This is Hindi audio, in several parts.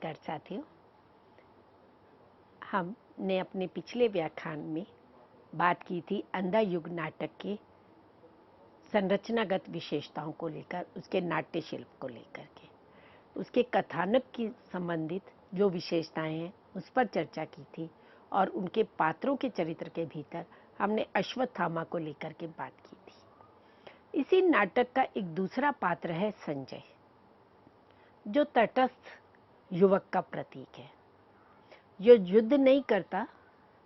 नमस्कार साथियों। हमने अपने पिछले व्याख्यान में बात की थी अंधा युग नाटक के संरचनागत विशेषताओं को लेकर, उसके नाट्य शिल्प को लेकर के, उसके कथानक की संबंधित जो विशेषताएं हैं उस पर चर्चा की थी और उनके पात्रों के चरित्र के भीतर हमने अश्वत्थामा को लेकर के बात की थी। इसी नाटक का एक दूसरा पात्र है संजय, जो तटस्थ युवक का प्रतीक है, जो युद्ध नहीं करता,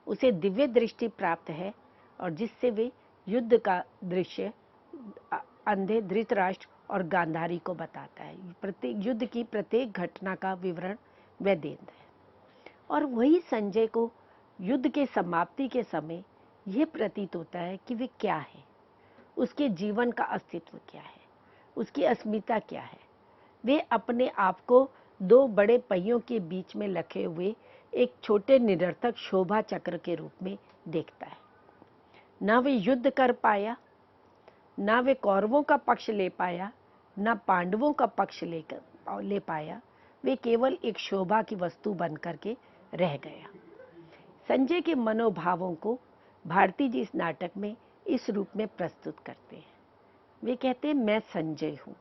उसे दिव्य दृष्टि प्राप्त है और जिससे वे युद्ध का दृश्य अंधे धृतराष्ट्र और गांधारी को बताता है। प्रत्येक युद्ध की प्रत्येक घटना का विवरण वह देता है और वही संजय को युद्ध के समाप्ति के समय यह प्रतीत होता है कि वे क्या है, उसके जीवन का अस्तित्व क्या है, उसकी अस्मिता क्या है। वे अपने आप को दो बड़े पहियों के बीच में रखे हुए एक छोटे निरर्थक शोभा चक्र के रूप में देखता है। ना वे युद्ध कर पाया, ना वे कौरवों का पक्ष ले पाया, ना पांडवों का पक्ष ले पाया। वे केवल एक शोभा की वस्तु बनकर के रह गया। संजय के मनोभावों को भारती जी इस नाटक में इस रूप में प्रस्तुत करते हैं। वे कहते हैं, मैं संजय हूँ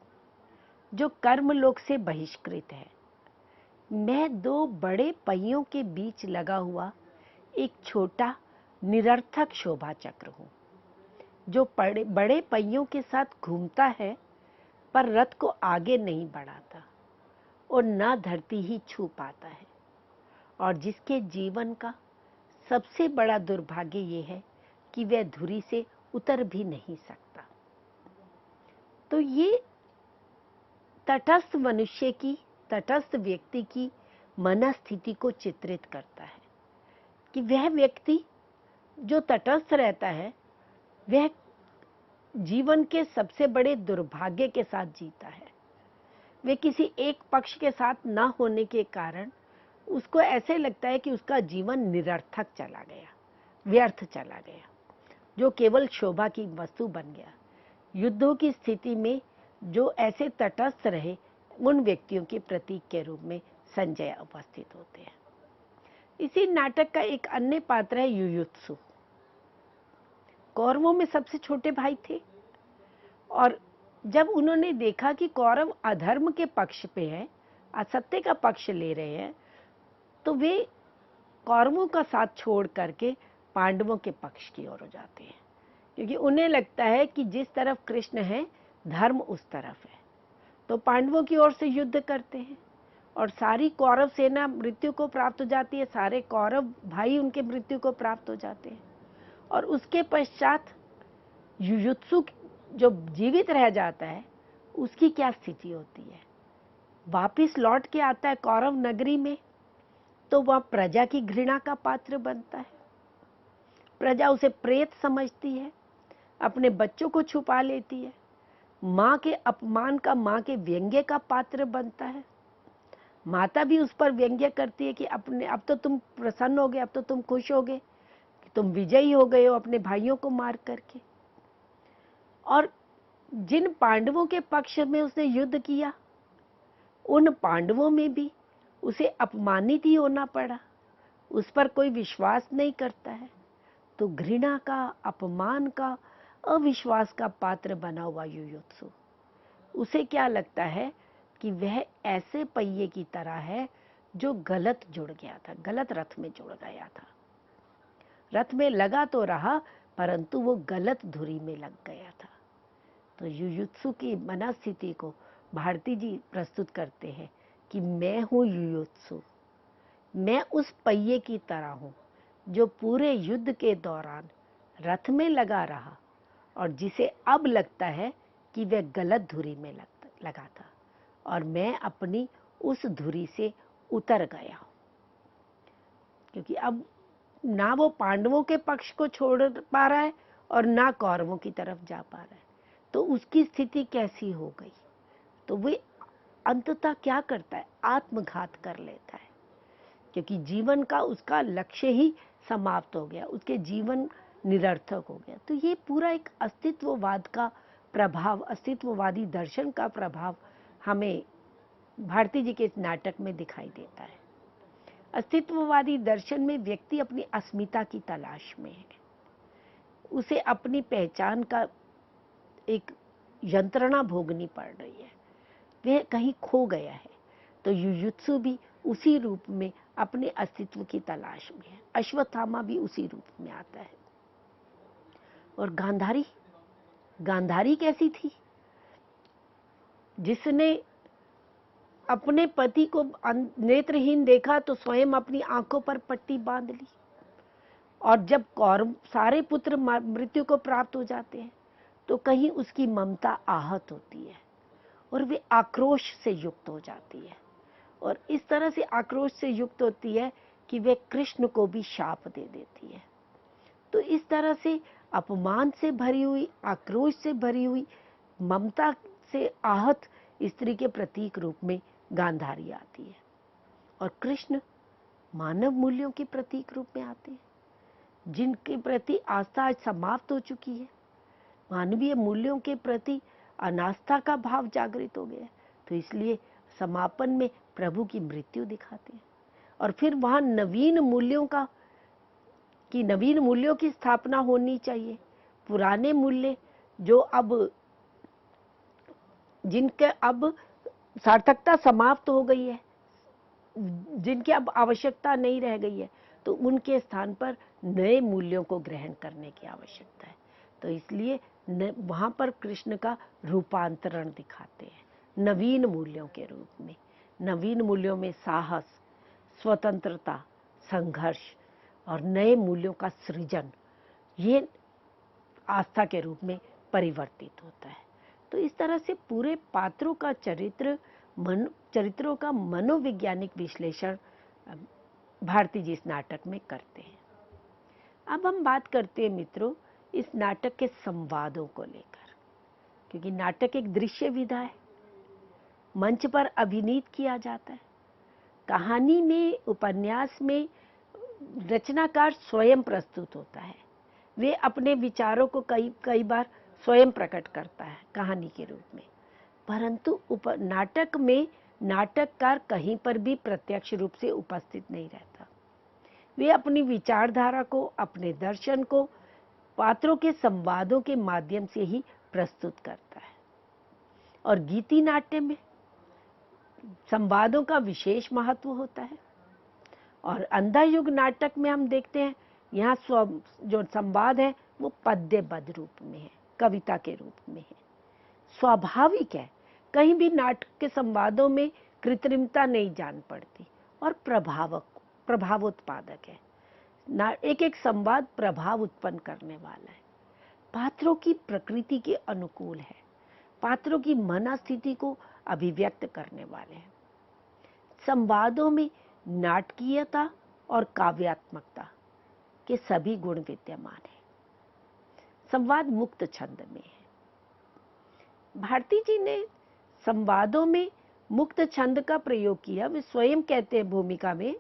जो कर्मलोक से बहिष्कृत है। मैं दो बड़े पहियों के बीच लगा हुआ एक छोटा निरर्थक शोभा चक्र हूँ, जो बड़े पहियों के साथ घूमता है पर रथ को आगे नहीं बढ़ाता और ना धरती ही छू पाता है, और जिसके जीवन का सबसे बड़ा दुर्भाग्य ये है कि वह धुरी से उतर भी नहीं सकता। तो ये तटस्थ मनुष्य की, तटस्थ व्यक्ति की मनस्थिति को चित्रित करता है कि वह व्यक्ति जो तटस्थ रहता है वह जीवन के सबसे बड़े दुर्भाग्य के साथ जीता है। वे किसी एक पक्ष के साथ ना होने के कारण उसको ऐसे लगता है कि उसका जीवन निरर्थक चला गया, व्यर्थ चला गया, जो केवल शोभा की वस्तु बन गया। युद्धों की स्थिति में जो ऐसे तटस्थ रहे, उन व्यक्तियों के प्रतीक के रूप में संजय उपस्थित होते हैं। इसी नाटक का एक अन्य पात्र है युयुत्सु। कौरवों में सबसे छोटे भाई थे और जब उन्होंने देखा कि कौरव अधर्म के पक्ष पे है, असत्य का पक्ष ले रहे हैं, तो वे कौरवों का साथ छोड़ करके पांडवों के पक्ष की ओर हो जाते हैं, क्योंकि उन्हें लगता है कि जिस तरफ कृष्ण है धर्म उस तरफ है। तो पांडवों की ओर से युद्ध करते हैं और सारी कौरव सेना मृत्यु को प्राप्त हो जाती है, सारे कौरव भाई उनके मृत्यु को प्राप्त हो जाते हैं। और उसके पश्चात युयुत्सु जो जीवित रह जाता है उसकी क्या स्थिति होती है। वापिस लौट के आता है कौरव नगरी में, तो वह प्रजा की घृणा का पात्र बनता है। प्रजा उसे प्रेत समझती है, अपने बच्चों को छुपा लेती है, माँ के अपमान का, माँ के व्यंग्य का पात्र बनता है। माता भी उस पर व्यंग्य करती है कि अब तो तुम प्रसन्न हो गए, अब तो तुम खुश हो गए कि तुम विजयी हो गए हो अपने भाइयों को मार करके। और जिन पांडवों के पक्ष में उसने युद्ध किया, उन पांडवों में भी उसे अपमानित ही होना पड़ा, उस पर कोई विश्वास नहीं करता है। तो घृणा का, अपमान का, अविश्वास का पात्र बना हुआ युयुत्सु, उसे क्या लगता है कि वह ऐसे पहिए की तरह है जो गलत जुड़ गया था, गलत रथ में जुड़ गया था। रथ में लगा तो रहा परंतु वो गलत धुरी में लग गया था। तो युयुत्सु की मनस्थिति को भारती जी प्रस्तुत करते हैं कि मैं हूँ युयुत्सु, मैं उस पहिए की तरह हूँ जो पूरे युद्ध के दौरान रथ में लगा रहा और जिसे अब लगता है कि वह गलत धुरी में लगा था और मैं अपनी उस धुरी से उतर गया हूँ, क्योंकि अब ना वो पांडवों के पक्ष को छोड़ पा रहा है और ना कौरवों की तरफ जा पा रहा है। तो उसकी स्थिति कैसी हो गई? तो वे अंततः क्या करता है? आत्मघात कर लेता है, क्योंकि जीवन का उसका लक्ष्य ही समाप्त हो गया, उसके जीवन निरर्थक हो गया। तो ये पूरा एक अस्तित्ववाद का प्रभाव, अस्तित्ववादी दर्शन का प्रभाव हमें भारती जी के इस नाटक में दिखाई देता है। अस्तित्ववादी दर्शन में व्यक्ति अपनी अस्मिता की तलाश में है, उसे अपनी पहचान का एक यंत्रणा भोगनी पड़ रही है, वह कहीं खो गया है। तो युयुत्सु भी उसी रूप में अपने अस्तित्व की तलाश में है, अश्वत्थामा भी उसी रूप में आता है। और गांधारी कैसी थी? जिसने अपने पति को नेत्रहीन देखा तो स्वयं अपनी आंखों पर पट्टी बांध ली, और जब कौरव सारे पुत्र मृत्यु को प्राप्त हो जाते हैं तो कहीं उसकी ममता आहत होती है और वे आक्रोश से युक्त हो जाती है, और इस तरह से आक्रोश से युक्त होती है कि वे कृष्ण को भी शाप दे देती है। तो इस तरह से अपमान से भरी हुई, आक्रोश से भरी हुई, ममता से आहत स्त्री के प्रतीक रूप में गांधारी आती है, और कृष्ण मानव मूल्यों के प्रतीक रूप में आते हैं, जिनके प्रति आस्था आज समाप्त हो चुकी है। मानवीय मूल्यों के प्रति अनास्था का भाव जागृत हो गया है, तो इसलिए समापन में प्रभु की मृत्यु दिखाते हैं, और फिर वहां नवीन मूल्यों की स्थापना होनी चाहिए। पुराने मूल्य जो जिनके अब सार्थकता समाप्त हो गई है, जिनकी अब आवश्यकता नहीं रह गई है, तो उनके स्थान पर नए मूल्यों को ग्रहण करने की आवश्यकता है। तो इसलिए वहां पर कृष्ण का रूपांतरण दिखाते हैं, नवीन मूल्यों के रूप में। नवीन मूल्यों में साहस, स्वतंत्रता, संघर्ष और नए मूल्यों का सृजन, ये आस्था के रूप में परिवर्तित होता है। तो इस तरह से पूरे पात्रों का चरित्रों का मनोवैज्ञानिक विश्लेषण भारती जी इस नाटक में करते हैं। अब हम बात करते हैं मित्रों इस नाटक के संवादों को लेकर, क्योंकि नाटक एक दृश्य विधा है, मंच पर अभिनीत किया जाता है। कहानी में, उपन्यास में रचनाकार स्वयं प्रस्तुत होता है, वे अपने विचारों को कई बार स्वयं प्रकट करता है कहानी के रूप में। परंतु नाटक में नाटककार कहीं पर भी प्रत्यक्ष रूप से उपस्थित नहीं रहता, वे अपनी विचारधारा को, अपने दर्शन को पात्रों के संवादों के माध्यम से ही प्रस्तुत करता है। और गीति नाट्य में संवादों का विशेष महत्व होता है, और अंधा युग नाटक में हम देखते हैं यहाँ जो संवाद है वो पद्यबद्ध रूप में है, कविता के रूप में है, स्वाभाविक है। कहीं भी नाटक के संवादों में कृत्रिमता नहीं जान पड़ती, और प्रभावोत्पादक है। एक एक संवाद प्रभाव उत्पन्न करने वाला है, पात्रों की प्रकृति के अनुकूल है, पात्रों की मनस्थिति को अभिव्यक्त करने वाले हैं। संवादों में नाटकीयता और काव्यात्मकता के सभी गुण विद्यमान हैं। संवाद मुक्त छंद में है। भारती जी ने संवादों में मुक्त छंद का प्रयोग किया। वे स्वयं कहते हैं भूमिका में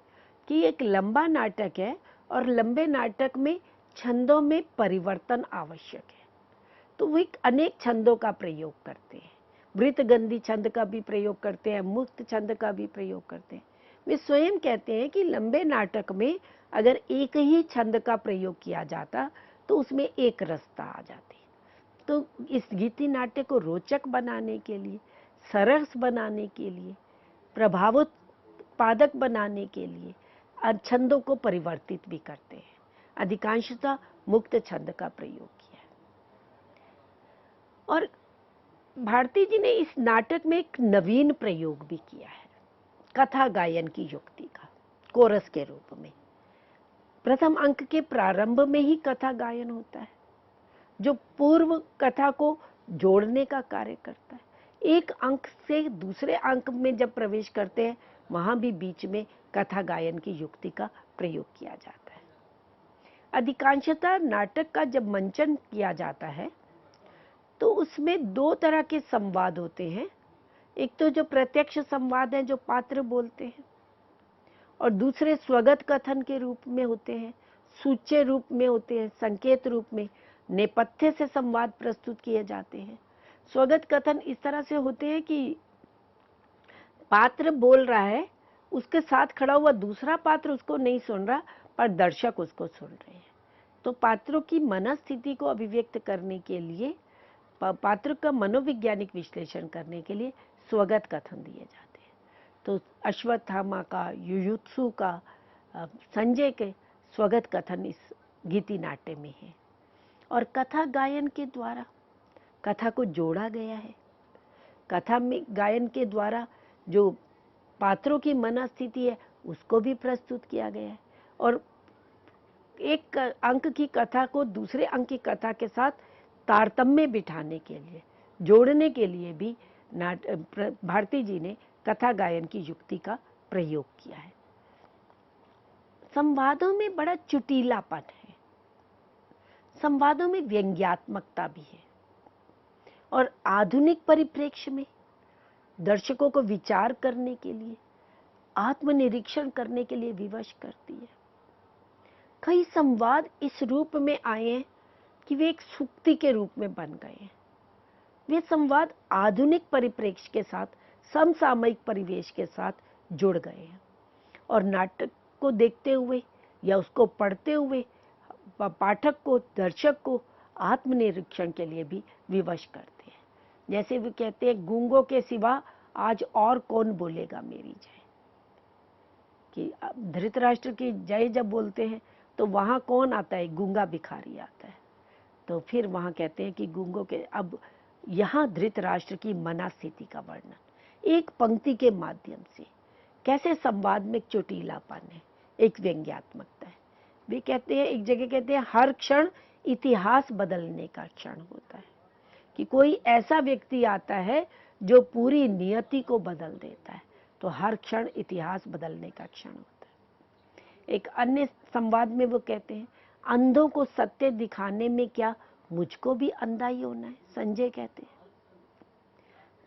कि एक लंबा नाटक है और लंबे नाटक में छंदों में परिवर्तन आवश्यक है, तो वे अनेक छंदों का प्रयोग करते हैं। वृत्तगंधी छंद का भी प्रयोग करते हैं, मुक्त छंद का भी प्रयोग करते हैं। वे स्वयं कहते हैं कि लंबे नाटक में अगर एक ही छंद का प्रयोग किया जाता तो उसमें एक रसता आ जाती। तो इस गीति नाट्य को रोचक बनाने के लिए, सरस बनाने के लिए, प्रभावोत्पादक बनाने के लिए छंदों को परिवर्तित भी करते हैं। अधिकांशतः मुक्त छंद का प्रयोग किया है। और भारती जी ने इस नाटक में एक नवीन प्रयोग भी किया है, कथा गायन की युक्ति का, कोरस के रूप में। प्रथम अंक के प्रारंभ में ही कथा गायन होता है, जो पूर्व कथा को जोड़ने का कार्य करता है। एक अंक से दूसरे अंक में जब प्रवेश करते हैं, वहां भी बीच में कथा गायन की युक्ति का प्रयोग किया जाता है। अधिकांशतः नाटक का जब मंचन किया जाता है तो उसमें दो तरह के संवाद होते हैं। एक तो जो प्रत्यक्ष संवाद है, जो पात्र बोलते हैं, और दूसरे स्वगत कथन के रूप में होते हैं, सूच्य रूप में होते हैं, संकेत रूप में नेपथ्य से संवाद प्रस्तुत किए जाते हैं। स्वगत कथन इस तरह से होते हैं कि पात्र बोल रहा है, उसके साथ खड़ा हुआ दूसरा पात्र उसको नहीं सुन रहा, पर दर्शक उसको सुन रहे हैं। तो पात्रों की मनस्थिति को अभिव्यक्त करने के लिए, पात्र का मनोवैज्ञानिक विश्लेषण करने के लिए स्वगत कथन दिए जाते हैं। तो अश्वत्थामा का, युयुत्सु का, संजय के स्वगत कथन इस गीति नाट्य में है। और कथा गायन के द्वारा कथा को जोड़ा गया है। कथा में गायन के द्वारा जो पात्रों की मनस्थिति है उसको भी प्रस्तुत किया गया है, और एक अंक की कथा को दूसरे अंक की कथा के साथ तारतम्य बिठाने के लिए, जोड़ने के लिए भी भारती जी ने कथा गायन की युक्ति का प्रयोग किया है। संवादों में बड़ा चुटीलापन है, संवादों में व्यंग्यात्मकता भी है, और आधुनिक परिप्रेक्ष्य में दर्शकों को विचार करने के लिए, आत्मनिरीक्षण करने के लिए विवश करती है। कई संवाद इस रूप में आए हैं कि वे एक सूक्ति के रूप में बन गए हैं। वे संवाद आधुनिक परिप्रेक्ष्य के साथ, समसामयिक परिवेश के साथ जुड़ गए हैं, और नाटक को देखते हुए या उसको पढ़ते हुए पाठक को, दर्शक को आत्मनिरीक्षण के लिए भी विवश करते हैं। जैसे वे कहते हैं, गूंगों के सिवा आज और कौन बोलेगा मेरी जय। कि धृतराष्ट्र की जय जब बोलते हैं तो वहां कौन आता है? गूंगा भिखारी आता है। तो फिर वहां कहते हैं कि गूंगों के, अब यहाँ धृतराष्ट्र की मनस्थिति का वर्णन एक पंक्ति के माध्यम से, कैसे संवाद में चोटीलापन है, एक व्यंग्यात्मकता है। वे कहते हैं, एक जगह कहते हैं, हर क्षण इतिहास बदलने का क्षण होता है, कि कोई ऐसा व्यक्ति आता है जो पूरी नियति को बदल देता है। तो हर क्षण इतिहास बदलने का क्षण होता है। एक अन्य संवाद में वो कहते हैं, अंधों को सत्य दिखाने में क्या मुझको भी अंधा ही होना है? संजय कहते हैं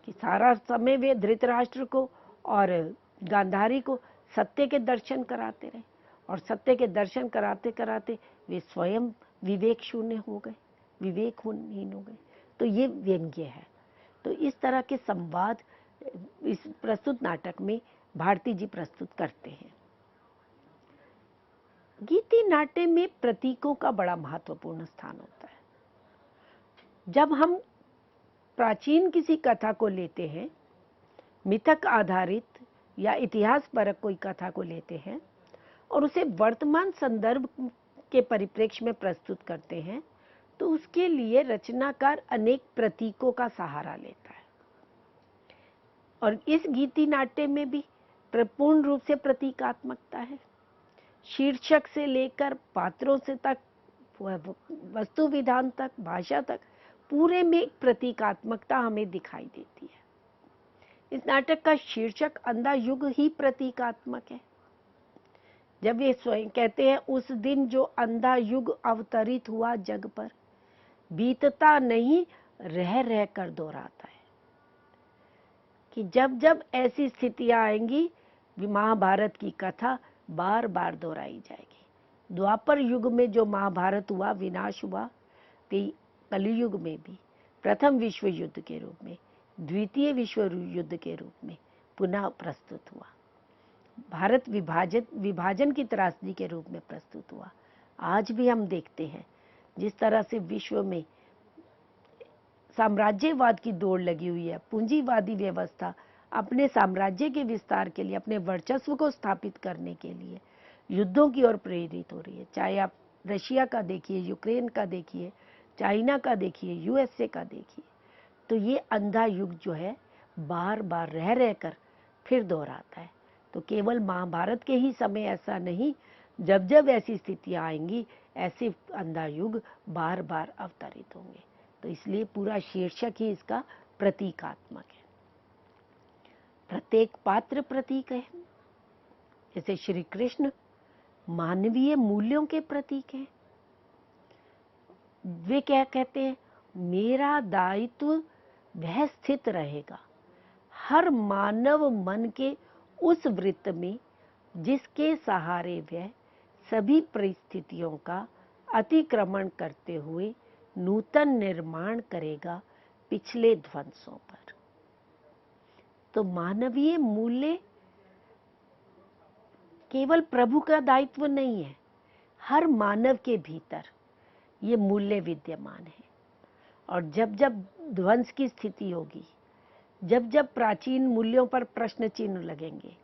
कि सारा समय वे धृतराष्ट्र को और गांधारी को सत्य के दर्शन कराते रहे, और सत्य के दर्शन कराते कराते वे स्वयं विवेक शून्य हो गए, विवेकहीन हो गए। तो ये व्यंग्य है। तो इस तरह के संवाद इस प्रस्तुत नाटक में भारती जी प्रस्तुत करते हैं। गीति नाट्य में प्रतीकों का बड़ा महत्वपूर्ण स्थान होता है। जब हम प्राचीन किसी कथा को लेते हैं, मिथक आधारित या इतिहास परक कोई कथा को लेते हैं और उसे वर्तमान संदर्भ के परिप्रेक्ष्य में प्रस्तुत करते हैं, तो उसके लिए रचनाकार अनेक प्रतीकों का सहारा लेता है। और इस गीति नाट्य में भी पूर्ण रूप से प्रतीकात्मकता है। शीर्षक से लेकर पात्रों से तक, वस्तु विधान तक, भाषा तक, पूरे में प्रतीकात्मकता हमें दिखाई देती है। इस नाटक का शीर्षक अंधा युग ही प्रतीकात्मक है। जब ये स्वयं कहते हैं, उस दिन जो अंधा युग अवतरित हुआ जग पर, बीतता नहीं रह रह कर दोहराता है। कि जब जब ऐसी स्थितियां आएंगी, महाभारत की कथा बार बार दोहराई जाएगी। द्वापर युग में जो महाभारत हुआ, विनाश हुआ, कलियुग में भी प्रथम विश्व युद्ध के रूप में, द्वितीय विश्व युद्ध के रूप में पुनः प्रस्तुत हुआ। भारत विभाजन की त्रासदी के रूप में प्रस्तुत हुआ। आज भी हम देखते हैं जिस तरह से विश्व में साम्राज्यवाद की दौड़ लगी हुई है, पूंजीवादी व्यवस्था अपने साम्राज्य के विस्तार के लिए, अपने वर्चस्व को स्थापित करने के लिए युद्धों की ओर प्रेरित हो रही है। चाहे आप रशिया का देखिए, यूक्रेन का देखिए, चाइना का देखिए, यूएसए का देखिए। तो ये अंधा युग जो है बार बार रह रहकर फिर दोहराता है। तो केवल महाभारत के ही समय ऐसा नहीं, जब जब ऐसी स्थितियां आएंगी, ऐसे अंधा युग बार बार अवतरित होंगे। तो इसलिए पूरा शीर्षक ही इसका प्रतीकात्मक है। प्रत्येक पात्र प्रतीक है। जैसे श्री कृष्ण मानवीय मूल्यों के प्रतीक हैं। वे क्या कहते हैं, मेरा दायित्व वह स्थित रहेगा हर मानव मन के उस वृत्त में जिसके सहारे वह सभी परिस्थितियों का अतिक्रमण करते हुए नूतन निर्माण करेगा पिछले ध्वंसों पर। तो मानवीय मूल्य केवल प्रभु का दायित्व नहीं है, हर मानव के भीतर ये मूल्य विद्यमान है। और जब जब ध्वंस की स्थिति होगी, जब जब प्राचीन मूल्यों पर प्रश्न चिन्ह लगेंगे,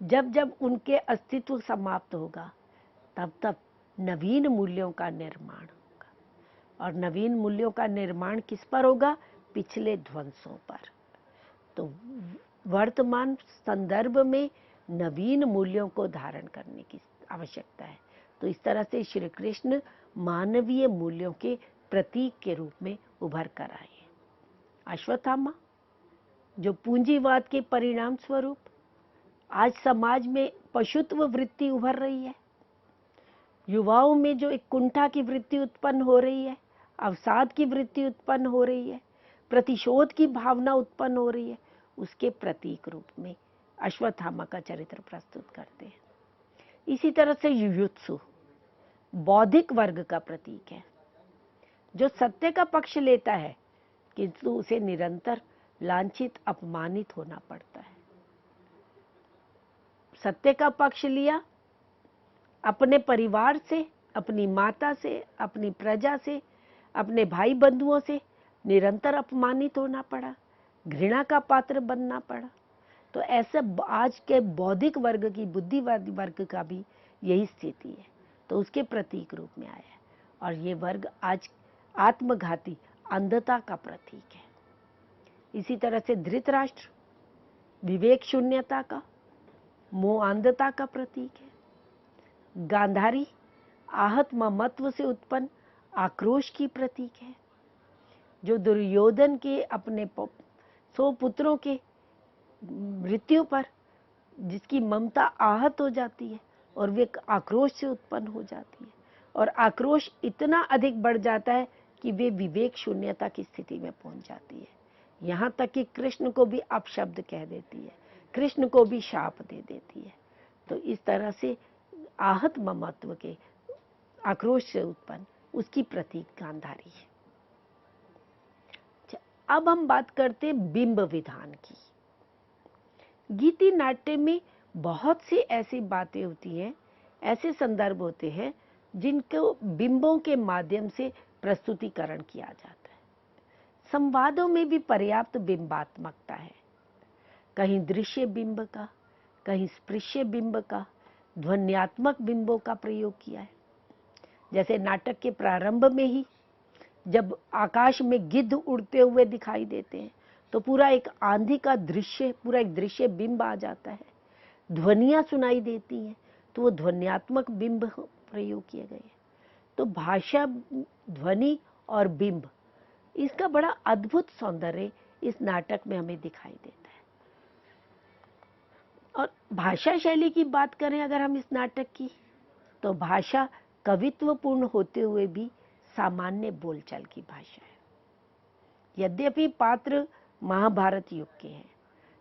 जब जब उनके अस्तित्व समाप्त होगा, तब तब नवीन मूल्यों का निर्माण होगा। और नवीन मूल्यों का निर्माण किस पर होगा? पिछले ध्वंसों पर। तो वर्तमान संदर्भ में नवीन मूल्यों को धारण करने की आवश्यकता है। तो इस तरह से श्री कृष्ण मानवीय मूल्यों के प्रतीक के रूप में उभर कर आए। अश्वत्थामा जो पूंजीवाद के परिणाम स्वरूप आज समाज में पशुत्व वृत्ति उभर रही है, युवाओं में जो एक कुंठा की वृत्ति उत्पन्न हो रही है, अवसाद की वृत्ति उत्पन्न हो रही है, प्रतिशोध की भावना उत्पन्न हो रही है, उसके प्रतीक रूप में अश्वत्थामा का चरित्र प्रस्तुत करते हैं। इसी तरह से युयुत्सु बौद्धिक वर्ग का प्रतीक है, जो सत्य का पक्ष लेता है किंतु उसे निरंतर लांछित अपमानित होना पड़ता है। सत्य का पक्ष लिया, अपने परिवार से, अपनी माता से, अपनी प्रजा से, अपने भाई बंधुओं से निरंतर अपमानित होना पड़ा, घृणा का पात्र बनना पड़ा। तो ऐसे आज के बौद्धिक वर्ग की, बुद्धिवादी वर्ग का भी यही स्थिति है। तो उसके प्रतीक रूप में आया है। और ये वर्ग आज आत्मघाती अंधता का प्रतीक है। इसी तरह से धृतराष्ट्र विवेक शून्यता का, मोह अंधता का प्रतीक है। गांधारी आहत ममत्व से उत्पन्न आक्रोश की प्रतीक है। जो दुर्योधन के अपने 100 पुत्रों के मृत्यु पर जिसकी ममता आहत हो जाती है और वे आक्रोश से उत्पन्न हो जाती है, और आक्रोश इतना अधिक बढ़ जाता है कि वे विवेक शून्यता की स्थिति में पहुंच जाती है। यहाँ तक कि कृष्ण को भी अपशब्द कह देती है, कृष्ण को भी शाप दे देती है। तो इस तरह से आहत ममत्व के आक्रोश से उत्पन्न उसकी प्रतीक गांधारी है। अब हम बात करते हैं बिंब विधान की। गीति नाट्य में बहुत सी ऐसी बातें होती हैं, ऐसे संदर्भ होते हैं जिनको बिंबों के माध्यम से प्रस्तुतिकरण किया जाता है। संवादों में भी पर्याप्त बिंबात्मकता है, कहीं दृश्य बिंब का, कहीं स्पृश्य बिंब का, ध्वन्यात्मक बिंबों का प्रयोग किया है। जैसे नाटक के प्रारंभ में ही जब आकाश में गिद्ध उड़ते हुए दिखाई देते हैं तो पूरा एक आंधी का दृश्य, पूरा एक दृश्य बिंब आ जाता है। ध्वनियां सुनाई देती हैं तो वो ध्वन्यात्मक बिंब प्रयोग किए गए हैं। तो भाषा, ध्वनि और बिंब, इसका बड़ा अद्भुत सौंदर्य इस नाटक में हमें दिखाई देता है। और भाषा शैली की बात करें अगर हम इस नाटक की, तो भाषा कवित्वपूर्ण होते हुए भी सामान्य बोलचाल की भाषा है। यद्यपि पात्र महाभारत युग के हैं,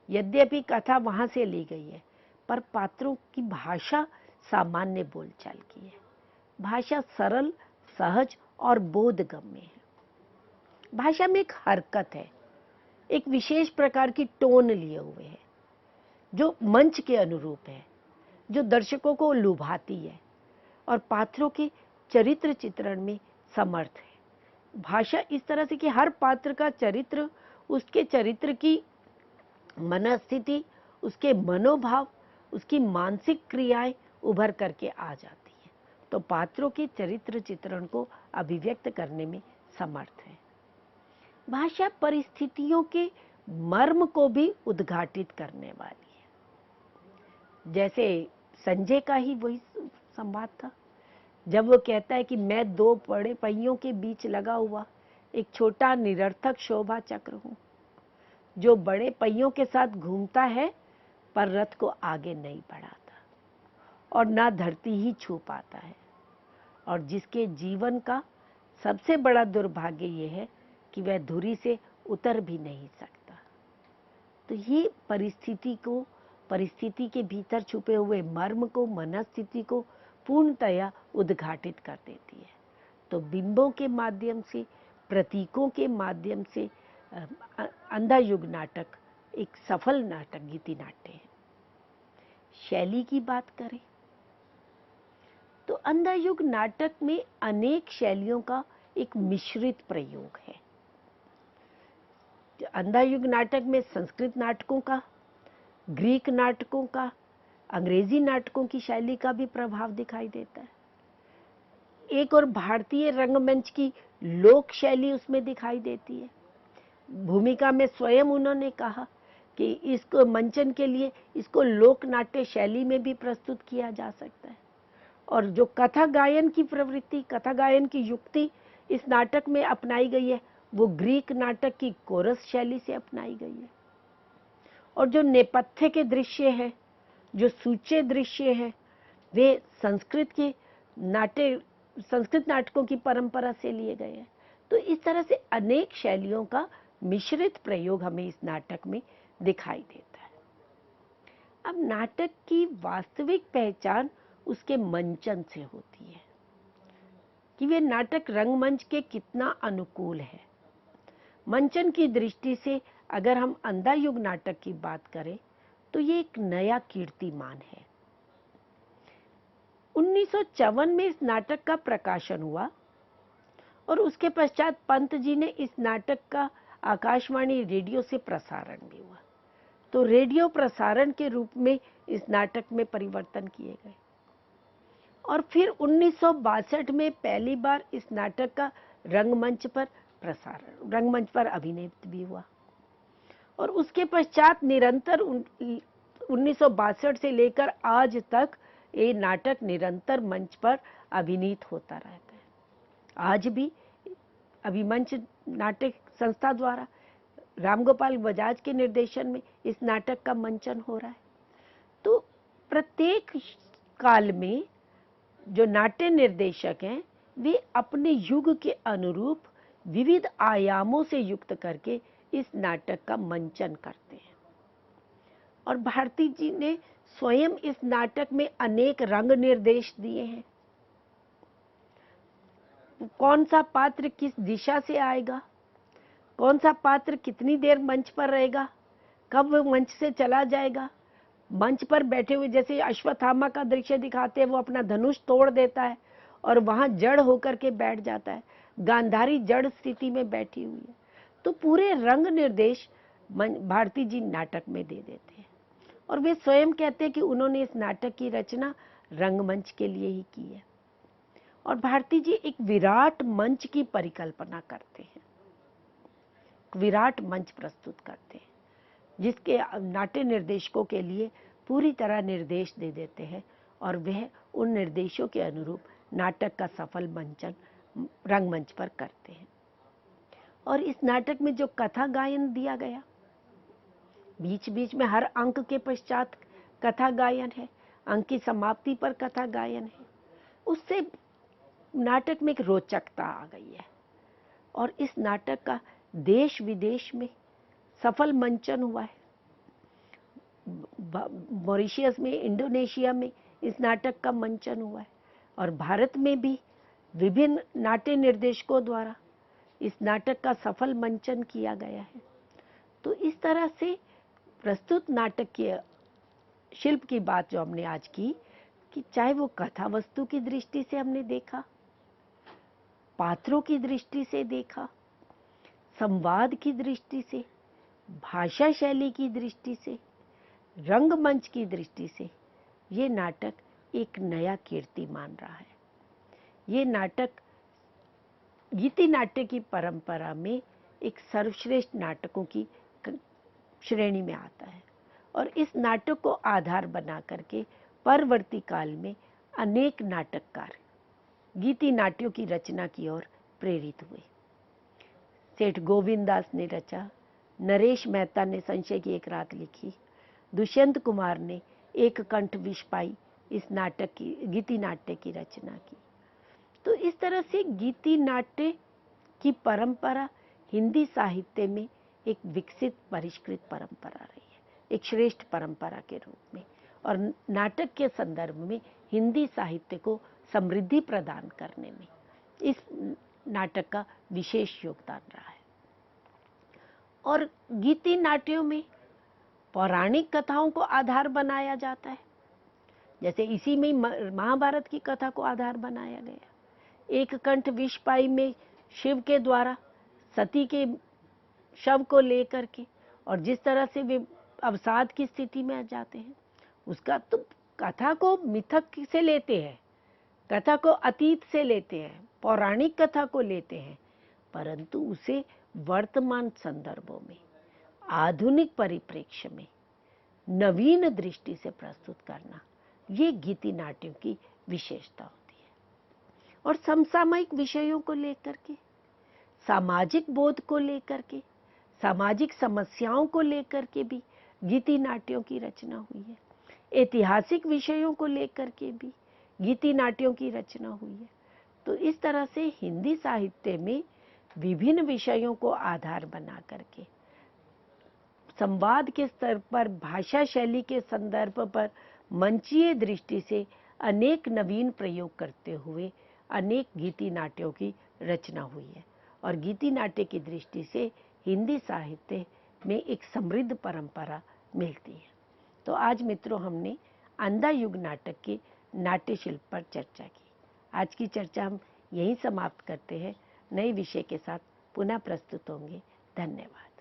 यद्यपि कथा वहां से ली गई है, पर पात्रों की भाषा सामान्य बोलचाल की है। भाषा सरल, सहज और बोधगम्य है। भाषा में एक हरकत है, एक विशेष प्रकार की टोन लिए हुए है, जो मंच के अनुरूप है, जो दर्शकों को लुभाती है और पात्रों के चरित्र चित्रण में समर्थ है। भाषा इस तरह से कि हर पात्र का चरित्र, उसके चरित्र की मनस्थिति, उसके मनोभाव, उसकी मानसिक क्रियाएं उभर करके आ जाती हैं। तो पात्रों के चरित्र चित्रण को अभिव्यक्त करने में समर्थ है। भाषा परिस्थितियों के मर्म को भी उद्घाटित करने वाली है। जैसे संजय का ही वही संवाद था, जब वो कहता है कि मैं 2 बड़े पहियों के बीच लगा हुआ एक छोटा निरर्थक शोभा चक्र हूं, जो बड़े पहियों के साथ घूमता है पर रथ को आगे नहीं बढ़ाता और ना धरती ही छू पाता है, और जिसके जीवन का सबसे बड़ा दुर्भाग्य ये है कि वह धुरी से उतर भी नहीं सकता। तो ये परिस्थिति के भीतर छुपे हुए मर्म को, मनस्थिति को पूर्णतया उद्घाटित कर देती है। तो बिंबों के माध्यम से, प्रतीकों के माध्यम से अंधा युग नाटक एक सफल नाटक गीति नाट्य है। शैली की बात करें तो अंधायुग नाटक में अनेक शैलियों का एक मिश्रित प्रयोग है। अंधायुग नाटक में संस्कृत नाटकों का, ग्रीक नाटकों का, अंग्रेजी नाटकों की शैली का भी प्रभाव दिखाई देता है। एक और भारतीय रंगमंच की लोक शैली उसमें दिखाई देती है। भूमिका में स्वयं उन्होंने कहा कि इसको मंचन के लिए इसको लोक नाट्य शैली में भी प्रस्तुत किया जा सकता है। और जो कथा गायन की प्रवृत्ति, कथा गायन की युक्ति इस नाटक में अपनाई गई है, वो ग्रीक नाटक की कोरस शैली से अपनाई गई है। और जो नेपथ्य के दृश्य हैं, जो सूचे दृश्य हैं, वे संस्कृत नाटकों की परंपरा से लिए गए हैं। तो इस तरह से अनेक शैलियों का मिश्रित प्रयोग हमें इस नाटक में दिखाई देता है। अब नाटक की वास्तविक पहचान उसके मंचन से होती है कि वे नाटक रंगमंच के कितना अनुकूल है। मंचन की दृष्टि से अगर हम अंधायुग नाटक की बात करें तो ये एक नया कीर्तिमान है। 1954 में इस नाटक का प्रकाशन हुआ और उसके पश्चात पंत जी ने इस नाटक का आकाशवाणी रेडियो से प्रसारण भी हुआ। तो रेडियो प्रसारण के रूप में इस नाटक में परिवर्तन किए गए और फिर 1962 में पहली बार इस नाटक का रंगमंच पर अभिनय भी हुआ और उसके पश्चात निरंतर 1962 से लेकर आज तक ये नाटक निरंतर मंच पर अभिनीत होता रहता है। आज भी अभिमंच नाटक संस्था द्वारा रामगोपाल बजाज के निर्देशन में इस नाटक का मंचन हो रहा है। तो प्रत्येक काल में जो नाट्य निर्देशक हैं वे अपने युग के अनुरूप विविध आयामों से युक्त करके इस नाटक का मंचन करते हैं। और भारती जी ने स्वयं इस नाटक में अनेक रंग निर्देश दिए हैं। कौन सा पात्र किस दिशा से आएगा, कौन सा पात्र कितनी देर मंच पर रहेगा, कब वो मंच से चला जाएगा। मंच पर बैठे हुए जैसे अश्वत्थामा का दृश्य दिखाते हैं, वो अपना धनुष तोड़ देता है और वहां जड़ होकर के बैठ जाता है। गांधारी जड़ स्थिति में बैठी हुई है। तो पूरे रंग निर्देश भारती जी नाटक में दे देते हैं और वे स्वयं कहते हैं कि उन्होंने इस नाटक की रचना रंगमंच के लिए ही की है। और भारती जी एक विराट मंच की परिकल्पना करते हैं, विराट मंच प्रस्तुत करते हैं जिसके नाट्य निर्देशकों के लिए पूरी तरह निर्देश दे देते हैं और वह उन निर्देशों के अनुरूप नाटक का सफल मंचन रंगमंच पर करते हैं। और इस नाटक में जो कथा गायन दिया गया, बीच बीच में हर अंक के पश्चात कथा गायन है, अंक की समाप्ति पर कथा गायन है, उससे नाटक में एक रोचकता आ गई है। और इस नाटक का देश विदेश में सफल मंचन हुआ है। मॉरिशस में, इंडोनेशिया में इस नाटक का मंचन हुआ है और भारत में भी विभिन्न नाट्य निर्देशकों द्वारा इस नाटक का सफल मंचन किया गया है। तो इस तरह से प्रस्तुत नाटक के शिल्प की बात जो हमने आज की, कि चाहे वो कथा वस्तु की दृष्टि से हमने देखा, पात्रों की दृष्टि से देखा, संवाद की दृष्टि से, भाषा शैली की दृष्टि से, रंगमंच की दृष्टि से, ये नाटक एक नया कीर्तिमान रहा है। ये नाटक गीति नाट्य की परंपरा में एक सर्वश्रेष्ठ नाटकों की श्रेणी में आता है और इस नाटक को आधार बना करके परवर्ती काल में अनेक नाटककार गीति नाट्यों की रचना की ओर प्रेरित हुए। सेठ गोविंद दास ने रचा, नरेश मेहता ने संशय की एक रात लिखी, दुष्यंत कुमार ने एक कंठ विष पाई इस नाटक की गीति नाट्य की रचना की। तो इस तरह से गीति नाट्य की परंपरा हिंदी साहित्य में एक विकसित परिष्कृत परंपरा रही है, एक श्रेष्ठ परंपरा के रूप में, और नाटक के संदर्भ में हिंदी साहित्य को समृद्धि प्रदान करने में इस नाटक का विशेष योगदान रहा है। और गीति नाट्यों में पौराणिक कथाओं को आधार बनाया जाता है। जैसे इसी में महाभारत की कथा को आधार बनाया गया। एक कंठ विषपाई में शिव के द्वारा सती के शव को लेकर के और जिस तरह से वे अवसाद की स्थिति में जाते हैं, उसका तो कथा को मिथक से लेते हैं, कथा को अतीत से लेते हैं, पौराणिक कथा को लेते हैं, परंतु उसे वर्तमान संदर्भों में, आधुनिक परिप्रेक्ष्य में नवीन दृष्टि से प्रस्तुत करना, ये गीति नाट्यों की विशेषता होती है। और समसामयिक विषयों को लेकर के, सामाजिक बोध को लेकर के, सामाजिक समस्याओं को लेकर के भी गीति नाट्यों की रचना हुई है। ऐतिहासिक विषयों को लेकर के भी गीति नाट्यों की रचना हुई है। तो इस तरह से हिंदी साहित्य में विभिन्न विषयों को आधार बना करके संवाद के स्तर पर, भाषा शैली के संदर्भ पर मंचीय दृष्टि से अनेक नवीन प्रयोग करते हुए अनेक गीति नाट्यों की रचना हुई है। और गीति नाट्य की दृष्टि से हिंदी साहित्य में एक समृद्ध परंपरा मिलती है। तो आज मित्रों, हमने अंधा युग नाटक के नाट्य शिल्प पर चर्चा की। आज की चर्चा हम यहीं समाप्त करते हैं। नए विषय के साथ पुनः प्रस्तुत होंगे। धन्यवाद।